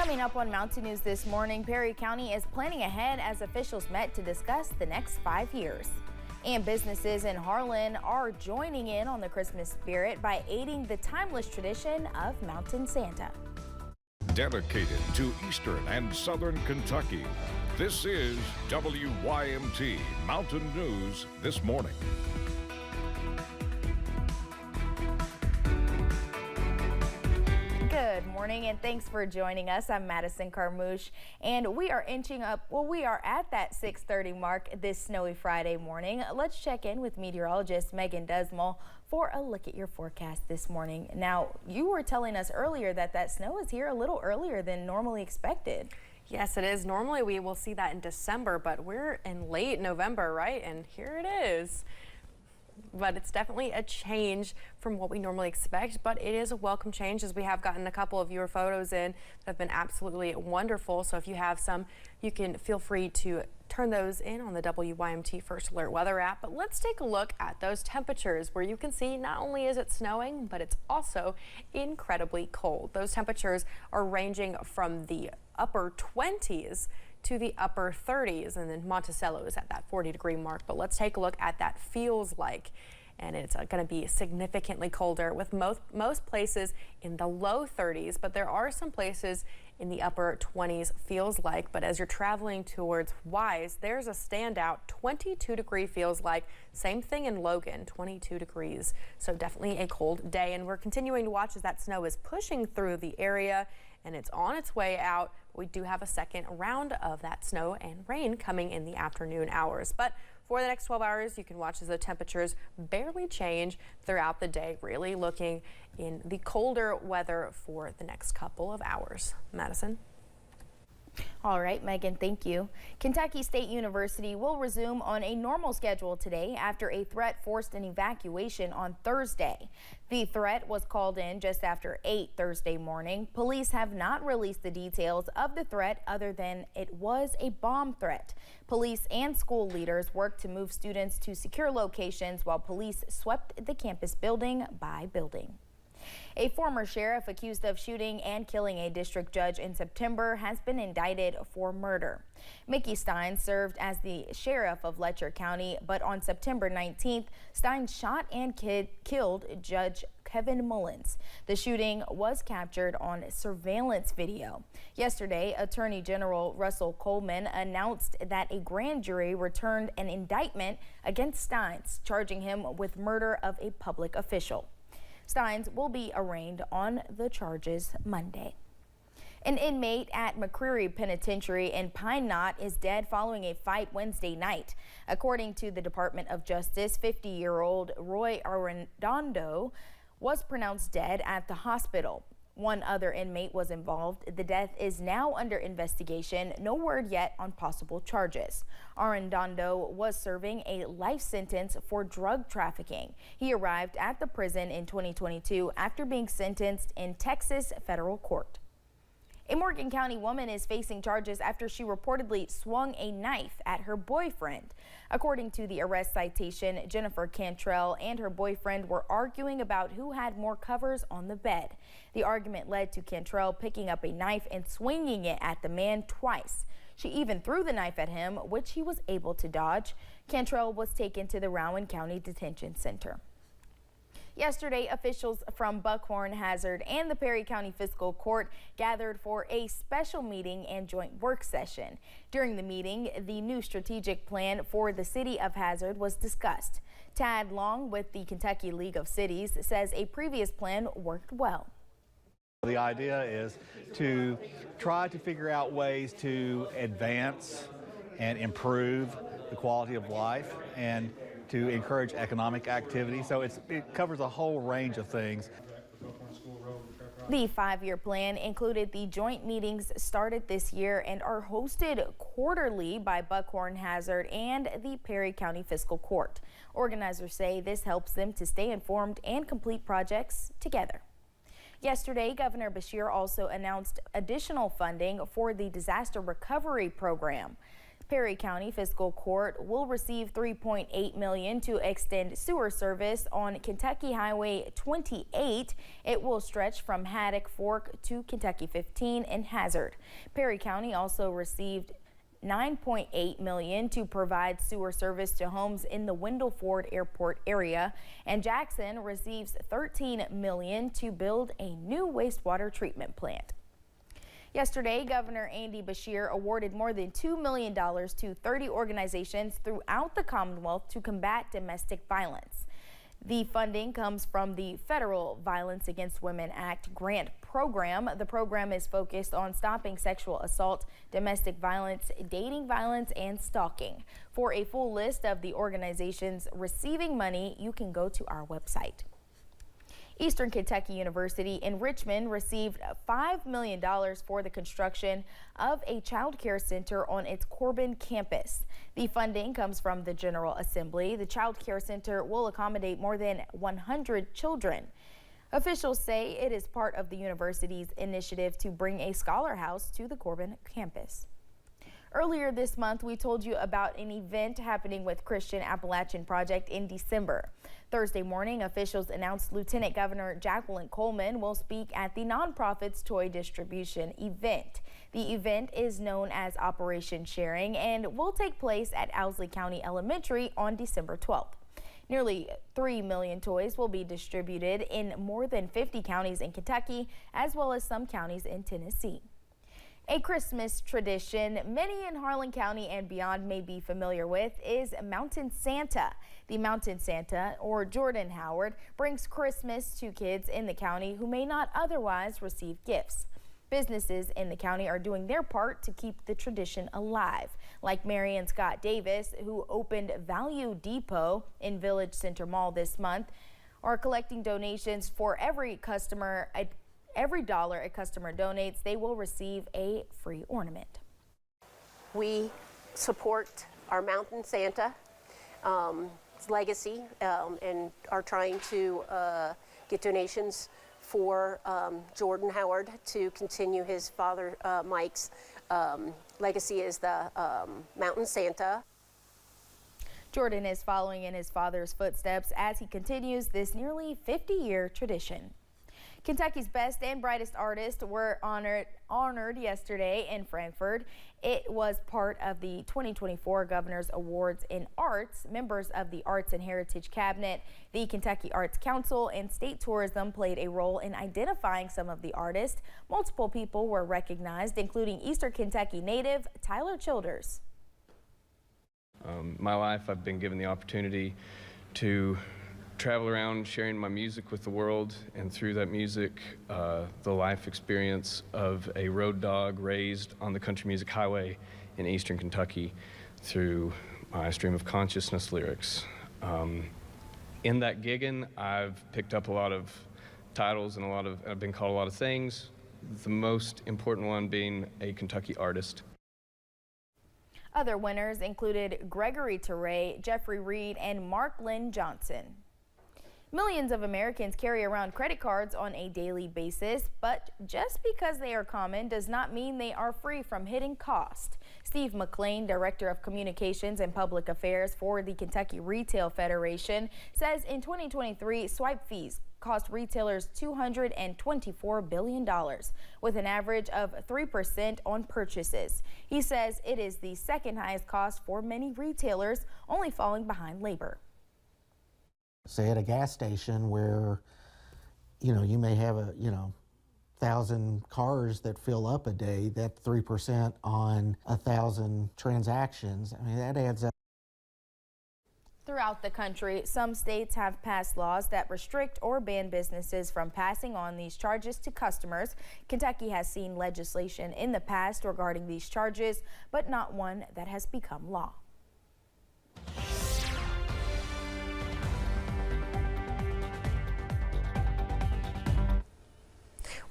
Coming up on Mountain News this morning, Perry County is planning ahead as officials met to discuss the next 5 years. And businesses in Harlan are joining in on the Christmas spirit by aiding the timeless tradition of Mountain Santa. Dedicated to Eastern and Southern Kentucky, this is WYMT Mountain News this morning. Good morning and thanks for joining us. I'm Madison Carmouche and we are inching up. Well, we are at that 6:30 mark this snowy Friday morning. Let's check in with meteorologist Megan Desmond for a look at your forecast this morning. Now, you were telling us earlier that snow is here a little earlier than normally expected. Yes, it is. Normally we will see that in December, but we're in late November, right? And here it is. But it's definitely a change from what we normally expect, but it is a welcome change as we have gotten a couple of your photos in that have been absolutely wonderful. So if you have some, you can feel free to turn those in on the WYMT First Alert Weather app. But let's take a look at those temperatures where you can see not only is it snowing, but it's also incredibly cold. Those temperatures are ranging from the upper 20s to the upper 30s, and then Monticello is at that 40-degree mark. But let's take a look at that feels like, and it's going to be significantly colder with most places in the low 30s, but there are some places in the upper 20s feels like. But as you're traveling towards Wise, there's a standout 22-degree feels like. Same thing in Logan, 22 degrees. So definitely a cold day, and we're continuing to watch as that snow is pushing through the area and it's on its way out. We do have a second round of that snow and rain coming in the afternoon hours. But for the next 12 hours, you can watch as the temperatures barely change throughout the day, really looking in the colder weather for the next couple of hours. Madison? All right, Megan, thank you. Kentucky State University will resume on a normal schedule today after a threat forced an evacuation on Thursday. The threat was called in just after 8 Thursday morning. Police have not released the details of the threat other than it was a bomb threat. Police and school leaders worked to move students to secure locations while police swept the campus building by building. A former sheriff accused of shooting and killing a district judge in September has been indicted for murder. Mickey Stein served as the sheriff of Letcher County, but on September 19th, Stein shot and killed Judge Kevin Mullins. The shooting was captured on surveillance video. Yesterday, Attorney General Russell Coleman announced that a grand jury returned an indictment against Steins, charging him with murder of a public official. Steins will be arraigned on the charges Monday. An inmate at McCreary Penitentiary in Pine Knot is dead following a fight Wednesday night. According to the Department of Justice, 50-year-old Roy Arredondo was pronounced dead at the hospital. One other inmate was involved. The death is now under investigation. No word yet on possible charges. Arredondo was serving a life sentence for drug trafficking. He arrived at the prison in 2022 after being sentenced in Texas federal court. A Morgan County woman is facing charges after she reportedly swung a knife at her boyfriend. According to the arrest citation, Jennifer Cantrell and her boyfriend were arguing about who had more covers on the bed. The argument led to Cantrell picking up a knife and swinging it at the man twice. She even threw the knife at him, which he was able to dodge. Cantrell was taken to the Rowan County Detention Center. Yesterday, officials from Buckhorn, Hazard, and the Perry County Fiscal Court gathered for a special meeting and joint work session. During the meeting, the new strategic plan for the city of Hazard was discussed. Tad Long with the Kentucky League of Cities says a previous plan worked well. The idea is to try to figure out ways to advance and improve the quality of life and to encourage economic activity. So it covers a whole range of things. The 5-year plan included the joint meetings started this year and are hosted quarterly by Buckhorn, Hazard, and the Perry County Fiscal Court. Organizers say this helps them to stay informed and complete projects together. Yesterday, Governor Beshear also announced additional funding for the disaster recovery program. Perry County Fiscal Court will receive $3.8 million to extend sewer service on Kentucky Highway 28. It will stretch from Haddock Fork to Kentucky 15 in Hazard. Perry County also received $9.8 million to provide sewer service to homes in the Wendell Ford Airport area, and Jackson receives $13 million to build a new wastewater treatment plant. Yesterday, Governor Andy Beshear awarded more than $2 million to 30 organizations throughout the Commonwealth to combat domestic violence. The funding comes from the Federal Violence Against Women Act grant program. The program is focused on stopping sexual assault, domestic violence, dating violence, and stalking. For a full list of the organizations receiving money, you can go to our website. Eastern Kentucky University in Richmond received $5 million for the construction of a child care center on its Corbin campus. The funding comes from the General Assembly. The child care center will accommodate more than 100 children. Officials say it is part of the university's initiative to bring a scholar house to the Corbin campus. Earlier this month, we told you about an event happening with Christian Appalachian Project in December. Thursday morning, officials announced Lieutenant Governor Jacqueline Coleman will speak at the nonprofit's toy distribution event. The event is known as Operation Sharing and will take place at Owsley County Elementary on December 12th. Nearly 3 million toys will be distributed in more than 50 counties in Kentucky, as well as some counties in Tennessee. A Christmas tradition many in Harlan County and beyond may be familiar with is Mountain Santa. The Mountain Santa, or Jordan Howard, brings Christmas to kids in the county who may not otherwise receive gifts. Businesses in the county are doing their part to keep the tradition alive, like Mary and Scott Davis, who opened Value Depot in Village Center Mall this month, are collecting donations for every dollar a customer donates. They will receive a free ornament. We support our Mountain Santa legacy and are trying to get donations for Jordan Howard to continue his father Mike's legacy is the Mountain Santa. Jordan is following in his father's footsteps as he continues this nearly 50-year tradition. Kentucky's best and brightest artists were honored yesterday in Frankfort. It was part of the 2024 Governor's Awards in Arts. Members of the Arts and Heritage Cabinet, the Kentucky Arts Council, and State Tourism played a role in identifying some of the artists. Multiple people were recognized, including Eastern Kentucky native Tyler Childers. My life, I've been given the opportunity to travel around sharing my music with the world, and through that music, the life experience of a road dog raised on the country music highway in Eastern Kentucky through my stream of consciousness lyrics. In that gigging, I've picked up a lot of titles and I've been called a lot of things, the most important one being a Kentucky artist. Other winners included Gregory Teray, Jeffrey Reed, and Mark Lynn Johnson. Millions of Americans carry around credit cards on a daily basis, but just because they are common does not mean they are free from hidden cost. Steve McLean, Director of Communications and Public Affairs for the Kentucky Retail Federation, says in 2023, swipe fees cost retailers $224 billion, with an average of 3% on purchases. He says it is the second highest cost for many retailers, only falling behind labor. Say at a gas station where, you may have 1,000 cars that fill up a day, that 3% on 1,000 transactions, I mean, that adds up. Throughout the country, some states have passed laws that restrict or ban businesses from passing on these charges to customers. Kentucky has seen legislation in the past regarding these charges, but not one that has become law.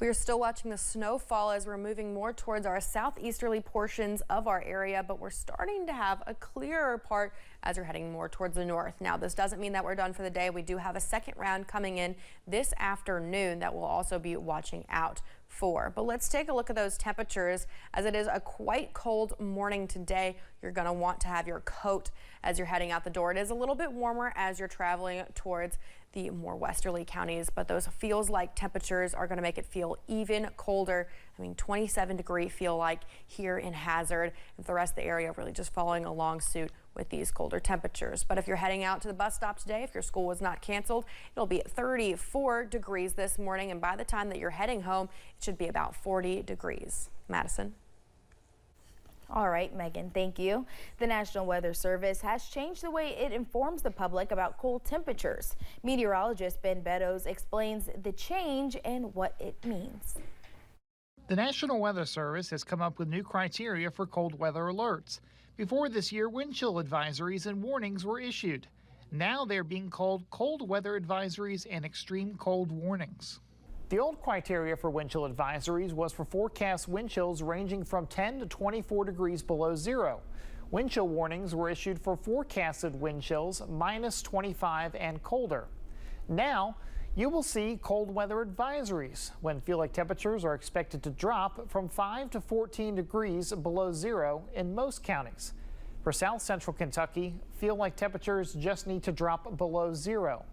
We are still watching the snowfall as we're moving more towards our southeasterly portions of our area, but we're starting to have a clearer part as we're heading more towards the north. Now, this doesn't mean that we're done for the day. We do have a second round coming in this afternoon that we'll also be watching out 4. But let's take a look at those temperatures, as it is a quite cold morning today. You're going to want to have your coat as you're heading out the door. It is a little bit warmer as you're traveling towards the more westerly counties, but those feels like temperatures are going to make it feel even colder. I mean, 27-degree feel like here in Hazard, and the rest of the area really just following along suit with these colder temperatures. But if you're heading out to the bus stop today, if your school was not canceled, it'll be 34 degrees this morning, and by the time that you're heading home, it should be about 40 degrees. Madison. All right, Megan, thank you. The National Weather Service has changed the way it informs the public about cold temperatures. Meteorologist Ben Beddoes explains the change and what it means. The National Weather Service has come up with new criteria for cold weather alerts. Before this year, wind chill advisories and warnings were issued. Now they're being called cold weather advisories and extreme cold warnings. The old criteria for wind chill advisories was for forecast wind chills ranging from 10 to 24 degrees below zero. Wind chill warnings were issued for forecasted wind chills minus 25 and colder. Now, you will see cold weather advisories when feel-like temperatures are expected to drop from 5 to 14 degrees below zero in most counties. For South Central Kentucky, feel-like temperatures just need to drop below zero.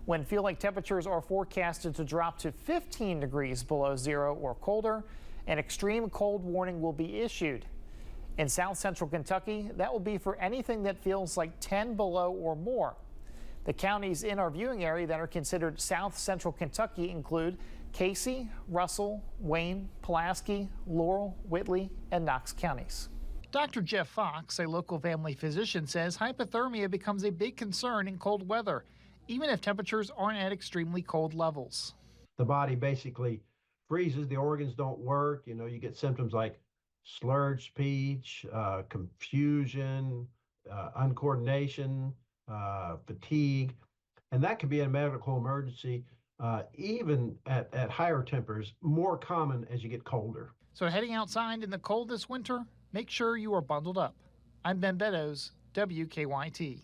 When feel-like temperatures are forecasted to drop to 15 degrees below zero or colder, an extreme cold warning will be issued. In South Central Kentucky, that will be for anything that feels like 10 below or more. The counties in our viewing area that are considered South Central Kentucky include Casey, Russell, Wayne, Pulaski, Laurel, Whitley, and Knox counties. Dr. Jeff Fox, a local family physician, says hypothermia becomes a big concern in cold weather, even if temperatures aren't at extremely cold levels. The body basically freezes, the organs don't work, you get symptoms like slurred speech, confusion, uncoordination, fatigue, and that could be a medical emergency, even at higher temperatures, more common as you get colder. So heading outside in the cold this winter, make sure you are bundled up. I'm Ben Beddoes, WKYT.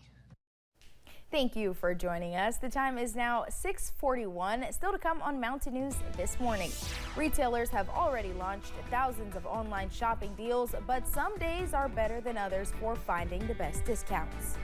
Thank you for joining us. The time is now 6:41. Still to come on Mountain News this morning. Retailers have already launched thousands of online shopping deals, but some days are better than others for finding the best discounts.